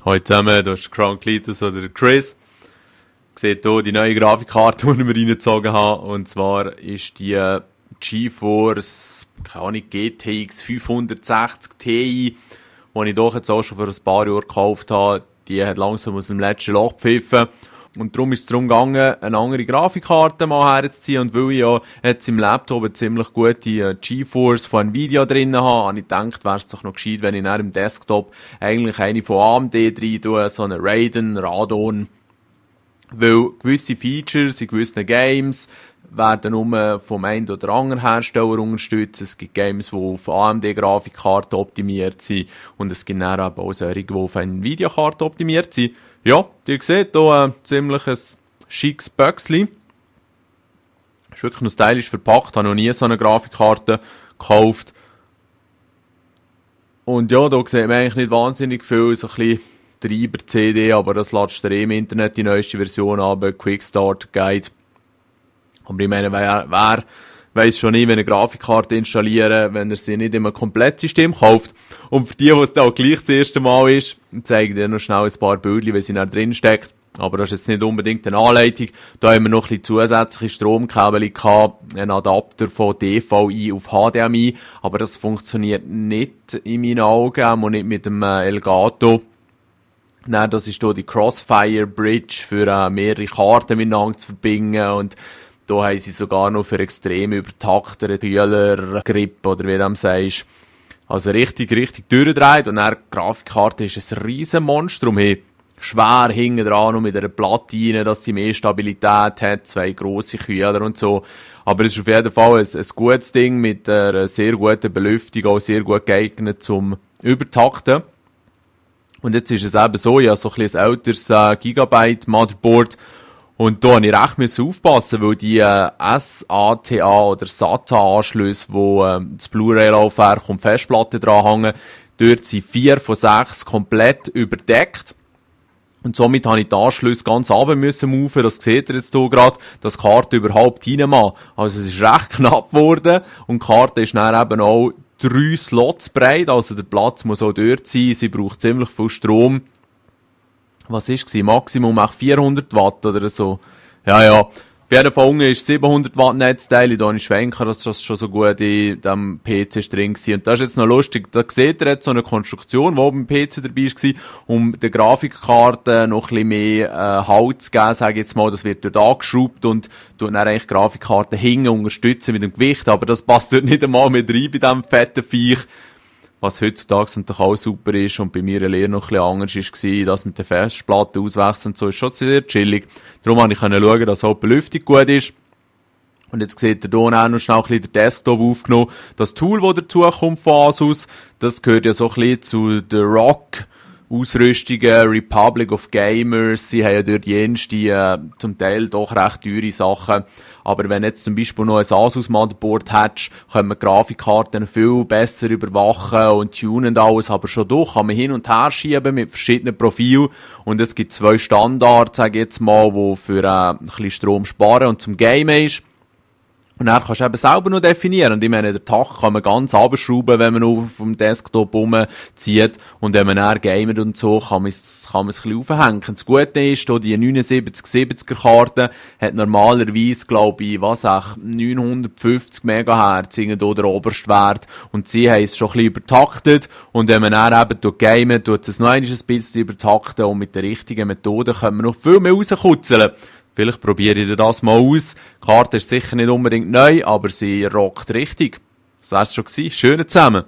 Hallo zusammen, das ist Crown Cletus oder Chris. Ihr seht hier die neue Grafikkarte, die wir reingezogen haben. Und zwar ist die GeForce, keine Ahnung, GTX 560 Ti, die ich doch jetzt auch schon für ein paar Jahre gekauft habe. Die hat langsam aus dem letzten Loch gepfiffen. Und darum ist es darum gegangen, eine andere Grafikkarte mal herzuziehen. Und weil ich ja jetzt im Laptop eine ziemlich gute GeForce von Nvidia drin habe, habe ich gedacht, wäre es doch noch gescheit, wenn ich dann im Desktop eigentlich eine von AMD rein tue, so eine Radeon, Radeon. Weil gewisse Features in gewissen Games werden nur vom einen oder anderen Hersteller unterstützt. Es gibt Games, die auf AMD-Grafikkarten optimiert sind. Und es gibt dann eben auch solche, die auf Nvidia-Karten optimiert sind. Ja, ihr seht hier ein ziemlich schickes Böckchen. Ist wirklich noch stylisch verpackt. Habe noch nie so eine Grafikkarte gekauft. Und ja, da sieht man eigentlich nicht wahnsinnig viel. So ein bisschen Treiber-CD, aber das lässt dir im Internet die neueste Version an, Quick Start Guide. Aber ich meine, wer weiss schon nicht, wenn eine Grafikkarte installieren, wenn er sie nicht in einem Komplettsystem kauft. Und für die, die es dann auch gleich das erste Mal ist, zeige ich dir noch schnell ein paar Bilder, wie sie da drin steckt. Aber das ist jetzt nicht unbedingt eine Anleitung. Da haben wir noch ein bisschen zusätzliche Stromkabel gehabt, einen Adapter von DVI auf HDMI. Aber das funktioniert nicht in meinen Augen, auch nicht mit dem Elgato. Nein, das ist hier die Crossfire Bridge für mehrere Karten miteinander zu verbinden. Und da haben sie sogar noch für extrem übertaktete Kühler-Grip, oder wie du dem sagst. Also richtig durchdreht. Und dann, die Grafikkarte ist ein riesen Monstrum. Schwer hinten dran, noch mit einer Platte rein, dass sie mehr Stabilität hat, 2 grosse Kühler und so. Aber es ist auf jeden Fall ein gutes Ding mit einer sehr guten Belüftung, auch sehr gut geeignet zum Übertakten. Und jetzt ist es eben so, ich habe so ein bisschen ein älteres Gigabyte Motherboard. Und da musste ich recht aufpassen, weil die SATA oder SATA-Anschlüsse, wo das Blu-ray-Laufwerk und Festplatte dranhängen, dort sind 4 von 6 komplett überdeckt. Und somit habe ich die Anschlüsse ganz runter müssen moven. Das seht ihr jetzt hier gerade, dass die Karte überhaupt reinmacht. Also es ist recht knapp geworden. Und die Karte ist dann eben auch 3 Slots breit. Also der Platz muss auch dort sein. Sie braucht ziemlich viel Strom. Was war es? Maximum auch 400 Watt oder so. Ja. Auf jeden Fall unten ist 700 Watt Netzteil. Da habe ich schwenken, dass das schon so gut in diesem PC drin war. Und das ist jetzt noch lustig. Da seht ihr jetzt so eine Konstruktion, die oben im PC dabei war, um der Grafikkarte noch ein bisschen mehr Halt zu geben, sage ich jetzt mal. Das wird dort angeschraubt und tut dann eigentlich die Grafikkarte hinten unterstützen mit dem Gewicht. Aber das passt dort nicht einmal mit rein bei diesem fetten Viech. Was heutzutage natürlich auch super ist und bei mir eine Lehre noch ein bisschen anders war, das mit der Festplatte auswechseln und so, ist schon sehr chillig. Darum konnte ich schauen, dass auch die Belüftung gut ist. Und jetzt seht ihr hier auch noch schnell ein bisschen den Desktop aufgenommen. Das Tool, das dazu kommt von Asus, das gehört ja so ein bisschen zu der Ausrüstungen, Republic of Gamers, sie haben ja dort jenste, zum Teil doch recht teure Sachen. Aber wenn jetzt zum Beispiel noch ein Asus-Motherboard hättest, können wir die Grafikkarten viel besser überwachen und tunen alles. Aber schon durch kann man hin und her schieben mit verschiedenen Profilen. Und es gibt 2 Standards, sage ich jetzt mal, die für ein bisschen Strom sparen und zum Gamen ist. Und dann kannst du eben selber noch definieren. Und ich meine, den Takt kann man ganz runterschrauben, wenn man auf dem Desktop rumzieht. Und wenn man dann gamet und so, kann man es ein bisschen aufhängen. Das Gute ist, die 7970er Karte hat normalerweise, glaube ich, 950 MHz, irgendwo der oberste Wert. Und sie haben es schon ein bisschen übertaktet. Und wenn man dann eben gamet, tut es noch ein bisschen übertakten. Und mit der richtigen Methode können wir noch viel mehr rauskutzeln. Vielleicht probiere ich das mal aus. Die Karte ist sicher nicht unbedingt neu, aber sie rockt richtig. Das wär's schon gewesen. Schön zusammen.